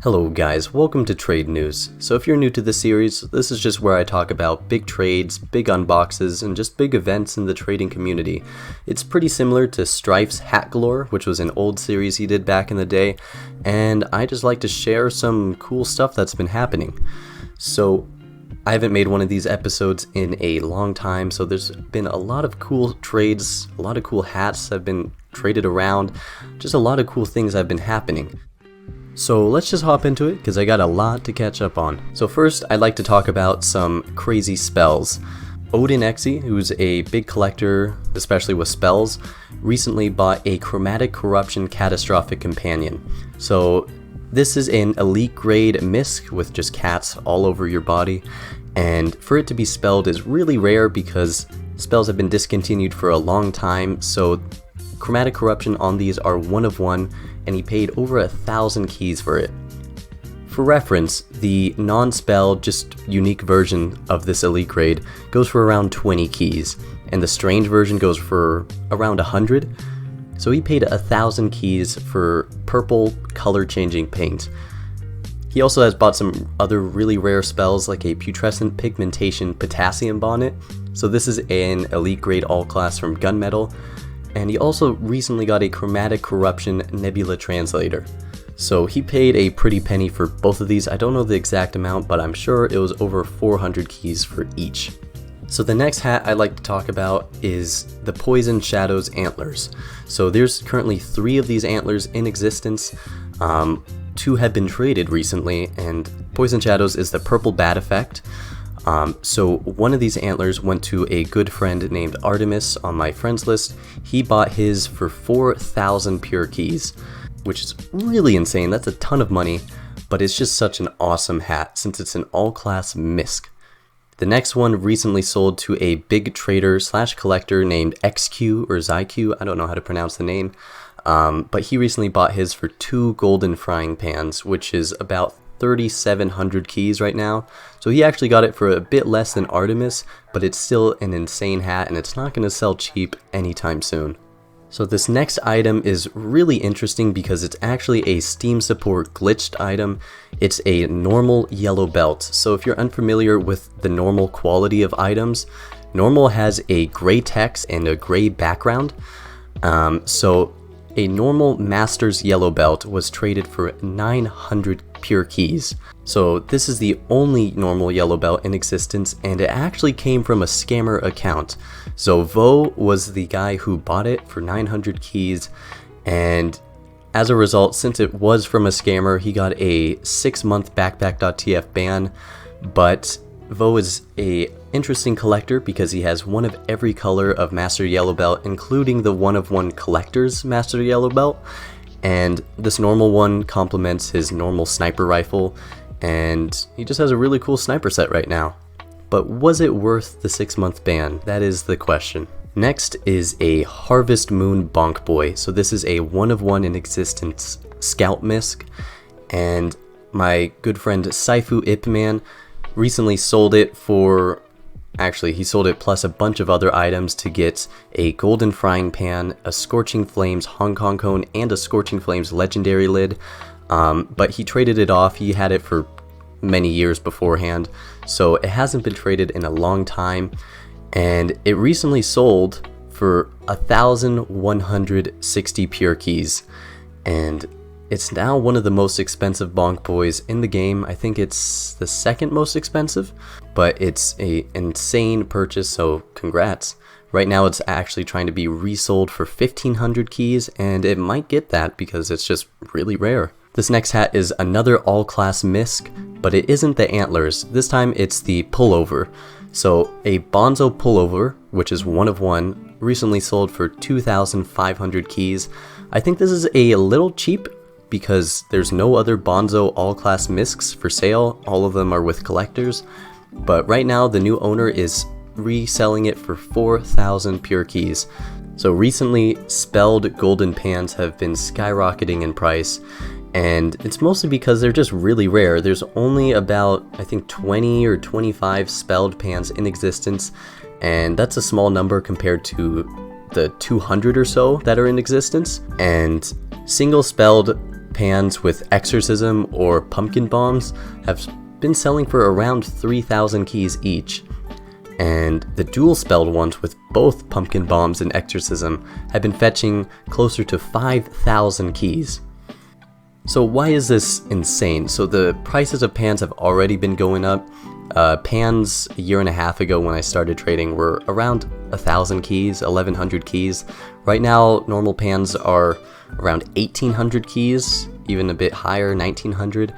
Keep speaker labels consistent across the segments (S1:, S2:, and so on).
S1: Hello guys, welcome to Trade News. So if you're new to this series, this is just where I talk about big trades, big unboxes, and just big events in the trading community. It's pretty similar to Strife's Hat Galore, which was an old series he did back in the day, and I just like to share some cool stuff that's been happening. So I haven't made one of these episodes in a long time, so there's been a lot of cool trades, a lot of cool hats have been traded around, just a lot of cool things have been happening. So let's just hop into it, because I got a lot to catch up on. So first, I'd like to talk about some crazy spells. Odin Exy, who's a big collector, especially with spells, recently bought a Chromatic Corruption Catastrophic Companion. So this is an elite grade Misc with just cats all over your body, and for it to be spelled is really rare because spells have been discontinued for a long time, so Chromatic Corruption on these are one of one, and he paid over 1,000 keys for it. For reference, the non-spell, just unique version of this elite grade goes for around 20 keys, and the strange version goes for around 100. So he paid 1,000 keys for purple color-changing paint. He also has bought some other really rare spells like a Putrescent Pigmentation Potassium Bonnet. So this is an elite grade all-class from Gunmetal. And he also recently got a Chromatic Corruption Nebula Translator. So he paid a pretty penny for both of these. I don't know the exact amount, but I'm sure it was over 400 keys for each. So the next hat I'd like to talk about is the Poison Shadows Antlers. So there's currently 3 of these antlers in existence. 2 have been traded recently, and Poison Shadows is the purple bat effect. So one of these antlers went to a good friend named Artemis on my friends list. He bought his for 4,000 pure keys, which is really insane. That's a ton of money, but it's just such an awesome hat since it's an all-class Misc. The next one recently sold to a big trader slash collector named XQ or ZyQ. I don't know how to pronounce the name, but he recently bought his for 2 golden frying pans, which is about 3,700 keys right now. So he actually got it for a bit less than Artemis, but it's still an insane hat and it's not going to sell cheap anytime soon. So this next item is really interesting because it's actually a Steam support glitched item. It's a normal yellow belt. So if you're unfamiliar with the normal quality of items, normal has a gray text and a gray background. So a normal Master's yellow belt was traded for 900 pure keys. So this is the only normal yellow belt in existence, and it actually came from a scammer account. So Vo was the guy who bought it for 900 keys, and as a result, since it was from a scammer, he got a 6-month backpack.tf ban. But Vo is a interesting collector because he has one of every color of Master Yellow Belt, including the one-of-one collector's Master Yellow Belt, and this normal one complements his normal sniper rifle, and he just has a really cool sniper set right now. But was it worth the 6-month ban? That is the question. Next is a Harvest Moon Bonk Boy. So this is a one-of-one in existence Scout Misc, and my good friend Saifu Ipman recently sold it for, actually he sold it plus a bunch of other items to get a golden frying pan, a Scorching Flames Hong Kong cone, and a Scorching Flames legendary lid. But he traded it off. He had it for many years beforehand, so it hasn't been traded in a long time, and it recently sold for 1,160 pure keys, and it's now one of the most expensive bonk boys in the game. I think it's the second most expensive, but it's an insane purchase, so congrats. Right now it's actually trying to be resold for 1,500 keys, and it might get that because it's just really rare. This next hat is another all-class Misc, but it isn't the Antlers. This time it's the Pullover. So a Bonzo Pullover, which is one of one, recently sold for 2,500 keys. I think this is a little cheap because there's no other Bonzo all-class Miscs for sale. All of them are with collectors, but right now the new owner is reselling it for 4,000 pure keys. So recently, spelled golden pans have been skyrocketing in price, and it's mostly because they're just really rare. There's only about, I think, 20 or 25 spelled pans in existence, and that's a small number compared to the 200 or so that are in existence. And single spelled pans with Exorcism or Pumpkin Bombs have been selling for around 3,000 keys each. And the dual spelled ones with both Pumpkin Bombs and Exorcism have been fetching closer to 5,000 keys. So why is this insane? So the prices of pans have already been going up. Pans a year and a half ago when I started trading were around 1,000 keys, 1,100 keys. Right now, normal pans are around 1,800 keys, even a bit higher, 1,900.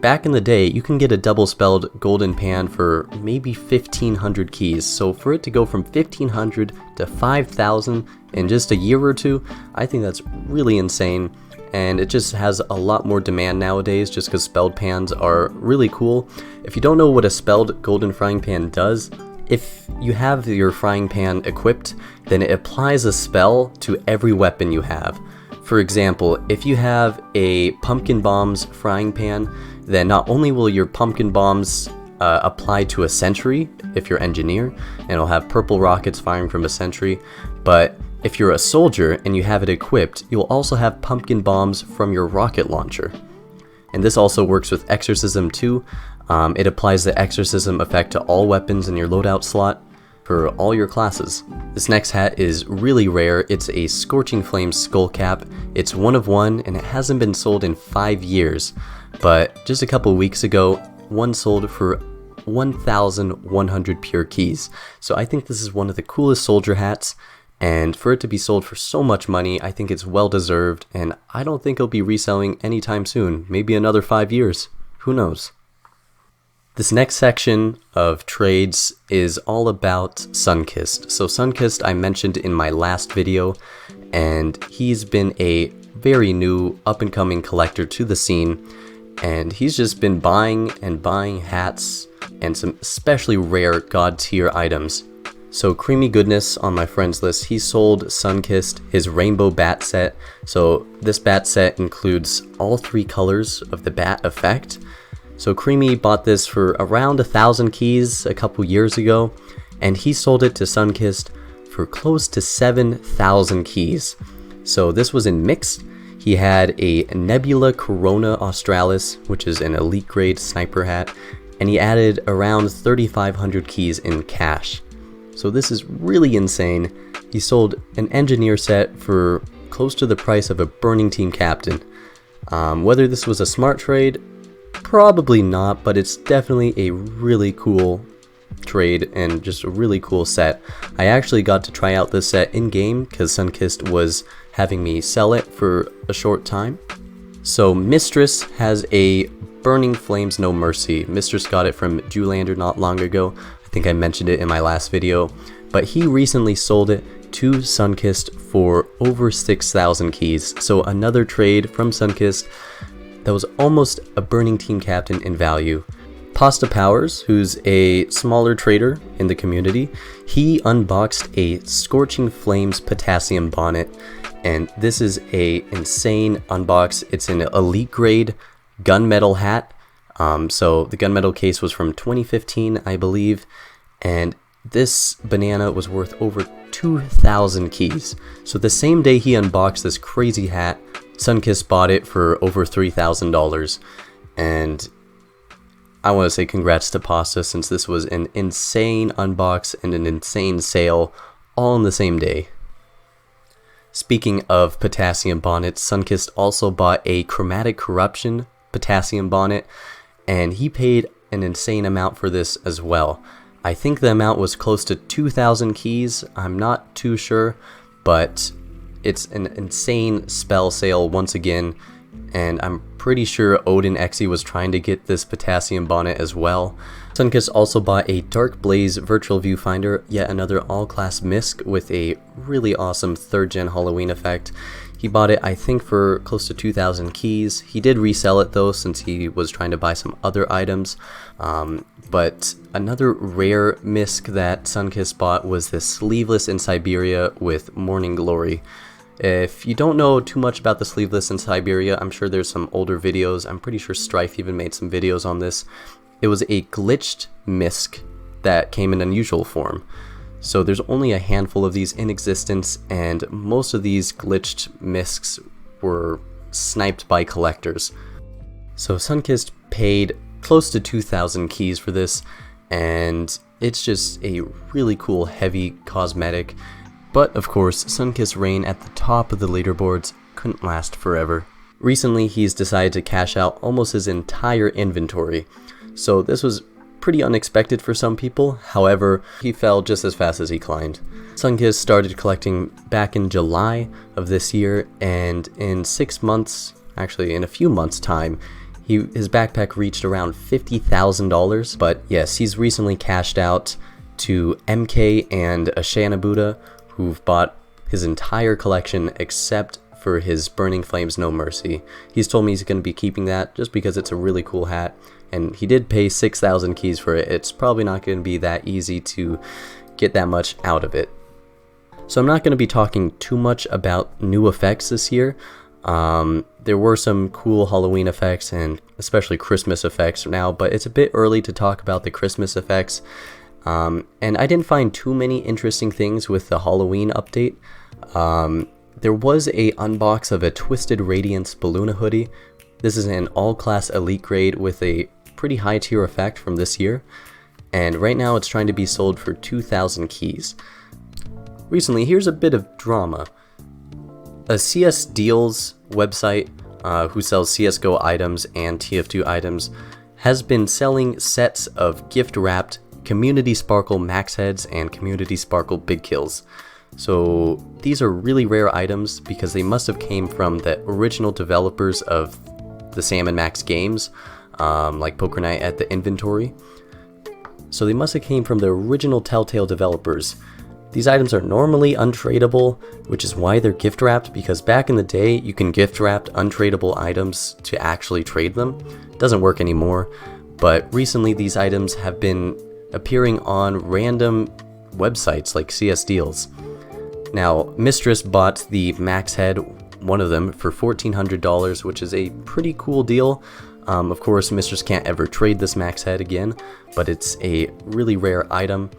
S1: Back in the day, you can get a double-spelled golden pan for maybe 1,500 keys. So for it to go from 1,500 to 5,000 in just a year or two, I think that's really insane. And it just has a lot more demand nowadays just because spelled pans are really cool. If you don't know what a spelled golden frying pan does, if you have your frying pan equipped, then it applies a spell to every weapon you have. For example, if you have a Pumpkin Bombs frying pan, then not only will your Pumpkin Bombs apply to a sentry if you're engineer, and it'll have purple rockets firing from a sentry, but if you're a soldier and you have it equipped, you'll also have Pumpkin Bombs from your rocket launcher. And this also works with Exorcism too. It applies the Exorcism effect to all weapons in your loadout slot for all your classes. This next hat is really rare. It's a Scorching Flame Skullcap. It's one of one and it hasn't been sold in 5 years. But just a couple weeks ago, one sold for 1,100 pure keys. So I think this is one of the coolest soldier hats. And for it to be sold for so much money, I think it's well deserved, and I don't think it'll be reselling anytime soon, maybe another 5 years, who knows. This next section of trades is all about Sunkist. So Sunkist I mentioned in my last video, and he's been a very new up-and-coming collector to the scene, and he's just been buying and buying hats and some especially rare god tier items. So Creamy Goodness on my friends list, he sold Sunkist his rainbow bat set. So this bat set includes all 3 colors of the bat effect. So Creamy bought this for around 1,000 keys a couple years ago, and he sold it to Sunkist for close to 7,000 keys. So this was in Miscs. He had a Nebula Corona Australis, which is an elite grade sniper hat, and he added around 3,500 keys in cash. So this is really insane. He sold an engineer set for close to the price of a burning team captain. Whether this was a smart trade, probably not, but it's definitely a really cool trade and just a really cool set. I actually got to try out this set in game because Sunkist was having me sell it for a short time. So Mistress has a Burning Flames No Mercy. Mistress got it from Jewlander not long ago. I think I mentioned it in my last video, but he recently sold it to Sunkist for over 6,000 keys. So another trade from Sunkist that was almost a burning team captain in value. Pasta Powers, who's a smaller trader in the community, he unboxed a Scorching Flames Potassium Bonnet, and this is a insane unbox. It's an elite grade gunmetal hat. So the gunmetal case was from 2015, I believe, and this banana was worth over 2,000 keys. So the same day he unboxed this crazy hat, Sunkist bought it for over $3,000, and I want to say congrats to Pasta since this was an insane unbox and an insane sale all in the same day. Speaking of potassium bonnets, Sunkist also bought a Chromatic Corruption potassium bonnet, and he paid an insane amount for this as well. I think the amount was close to 2,000 keys, I'm not too sure, but it's an insane spell sale once again, and I'm pretty sure Odin Exy was trying to get this potassium bonnet as well. Sunkist also bought a Dark Blaze virtual viewfinder, yet another all-class Misc with a really awesome 3rd gen Halloween effect. He bought it, I think, for close to 2,000 keys. He did resell it though, since he was trying to buy some other items. But another rare Misc that Sunkist bought was this Sleeveless in Siberia with Morning Glory. If you don't know too much about the Sleeveless in Siberia, I'm sure there's some older videos. I'm pretty sure Strife even made some videos on this. It was a glitched Misc that came in unusual form. So there's only a handful of these in existence, and most of these glitched Miscs were sniped by collectors. So Sunkist paid close to 2,000 keys for this, and it's just a really cool heavy cosmetic. But of course, Sunkist's reign at the top of the leaderboards couldn't last forever. Recently, he's decided to cash out almost his entire inventory. So this was pretty unexpected for some people. However, he fell just as fast as he climbed. Sunkist started collecting back in July of this year, and in 6 months, actually in a few months' time, his backpack reached around $50,000. But yes, he's recently cashed out to MK and Ashana Buddha, who've bought his entire collection except for his Burning Flames No Mercy. He's told me he's going to be keeping that just because it's a really cool hat, and he did pay 6,000 keys for it. It's probably not going to be that easy to get that much out of it. So I'm not going to be talking too much about new effects this year. There were some cool Halloween effects and especially Christmas effects now, but it's a bit early to talk about the Christmas effects. And I didn't find too many interesting things with the Halloween update. There was a unbox of a Twisted Radiance Balloona hoodie. This is an all-class elite grade with a pretty high tier effect from this year, and right now it's trying to be sold for 2,000 keys. Recently, here's a bit of drama. A CS Deals website who sells CSGO items and TF2 items has been selling sets of gift-wrapped Community Sparkle max heads and Community Sparkle big kills. So these are really rare items because they must have came from the original developers of the Sam & Max games, like Poker Night at the Inventory. So they must have came from the original Telltale developers. These items are normally untradeable, which is why they're gift wrapped, because back in the day you can gift wrap untradeable items to actually trade them. It doesn't work anymore, but recently these items have been appearing on random websites like CS Deals. Now, Mistress bought the max head, one of them, for $1,400, which is a pretty cool deal. Of course, Mistress can't ever trade this max head again, but it's a really rare item.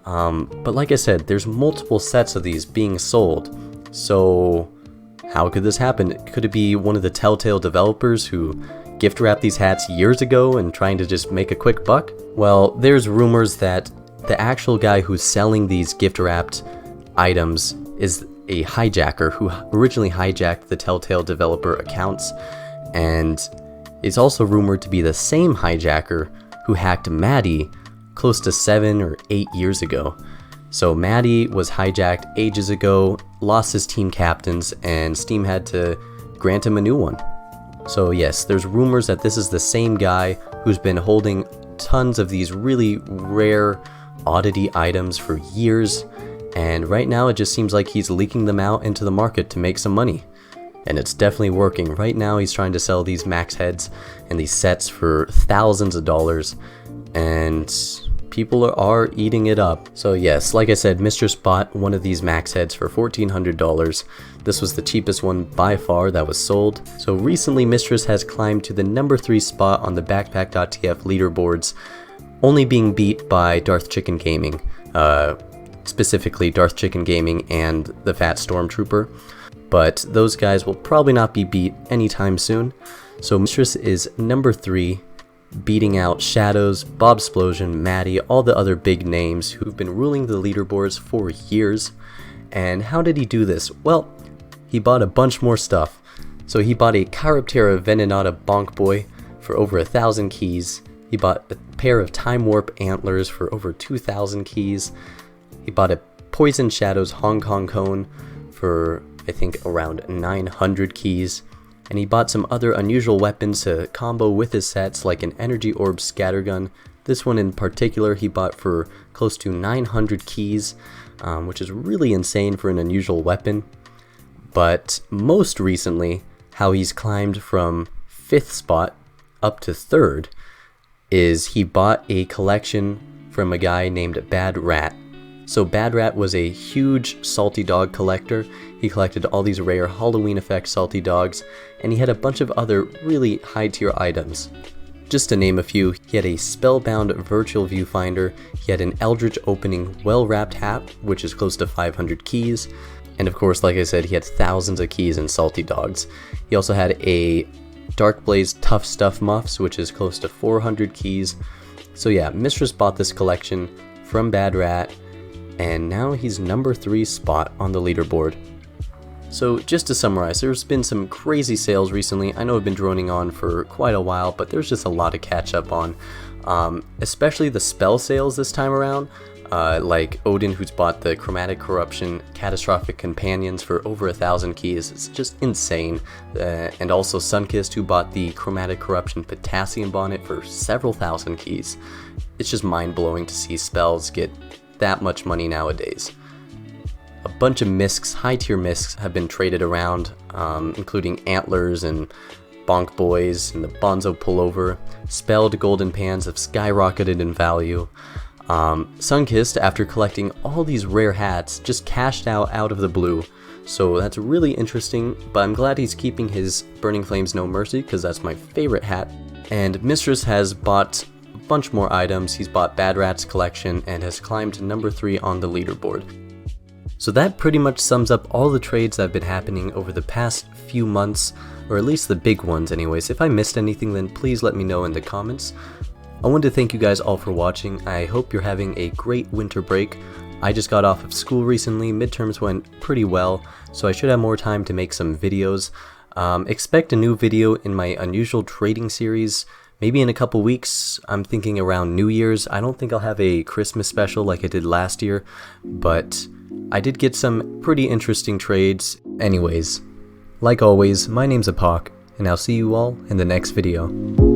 S1: But like I said, there's multiple sets of these being sold. So how could this happen? Could it be one of the Telltale developers who gift wrapped these hats years ago and trying to just make a quick buck? Well, there's rumors that the actual guy who's selling these gift wrapped items is a hijacker who originally hijacked the Telltale developer accounts, and is also rumored to be the same hijacker who hacked Maddie close to 7 or 8 years ago. So Maddie was hijacked ages ago, lost his team captains, and Steam had to grant him a new one. So yes, there's rumors that this is the same guy who's been holding tons of these really rare oddity items for years, and right now it just seems like he's leaking them out into the market to make some money. And it's definitely working. Right now he's trying to sell these max heads and these sets for thousands of dollars, and people are eating it up. So yes, like I said, Mistress bought one of these max heads for $1,400. This was the cheapest one by far that was sold. So recently Mistress has climbed to the number 3 spot on the backpack.tf leaderboards, only being beat by Darth Chicken Gaming, specifically Darth Chicken Gaming and the Fat Stormtrooper. But those guys will probably not be beat anytime soon. So Mistress is number 3, beating out Shadows, Bobsplosion, Maddie, all the other big names who've been ruling the leaderboards for years. And how did he do this? Well, he bought a bunch more stuff. So he bought a Chiroptera Venenata Bonk Boy for over 1,000 keys. He bought a pair of Time Warp Antlers for over 2,000 keys. He bought a Poison Shadows Hong Kong Cone for, I think, around 900 keys. And he bought some other unusual weapons to combo with his sets, like an Energy Orb Scattergun. This one in particular he bought for close to 900 keys, which is really insane for an unusual weapon. But most recently, how he's climbed from 5th spot up to 3rd is he bought a collection from a guy named Bad Rat. So Bad Rat was a huge salty dog collector. He collected all these rare Halloween effect salty dogs, and he had a bunch of other really high tier items. Just to name a few, he had a Spellbound Virtual Viewfinder, he had an Eldritch Opening Well Wrapped Hat, which is close to 500 keys, And of course, like I said, he had thousands of keys in Salty Dogs. He also had a Dark Blaze Tough Stuff Muffs, which is close to 400 keys. So yeah, Mistress bought this collection from Bad Rat, and now he's number 3 spot on the leaderboard. So just to summarize, there's been some crazy sales recently. I know I've been droning on for quite a while, but there's just a lot to catch up on. Especially the spell sales this time around. Like Odin, who's bought the Chromatic Corruption Catastrophic Companions for over 1,000 keys. It's just insane. And also Sunkist, who bought the Chromatic Corruption Potassium Bonnet for several thousand keys. It's just mind-blowing to see spells get that much money nowadays. A bunch of Miscs, high-tier Miscs, have been traded around, including Antlers and Bonk Boys and the Bonzo Pullover. Spelled Golden Pans have skyrocketed in value. Sunkist, after collecting all these rare hats, just cashed out of the blue. So that's really interesting, but I'm glad he's keeping his Burning Flames No Mercy, because that's my favorite hat. And Mistress has bought a bunch more items. He's bought Bad Rat's collection and has climbed to number 3 on the leaderboard. So that pretty much sums up all the trades that have been happening over the past few months, or at least the big ones anyways. If I missed anything, then please let me know in the comments. I want to thank you guys all for watching. I hope you're having a great winter break. I just got off of school recently, midterms went pretty well, so I should have more time to make some videos. Expect a new video in my unusual trading series, maybe in a couple weeks. I'm thinking around New Year's. I don't think I'll have a Christmas special like I did last year, but I did get some pretty interesting trades. Anyways, like always, my name's Apoc, and I'll see you all in the next video.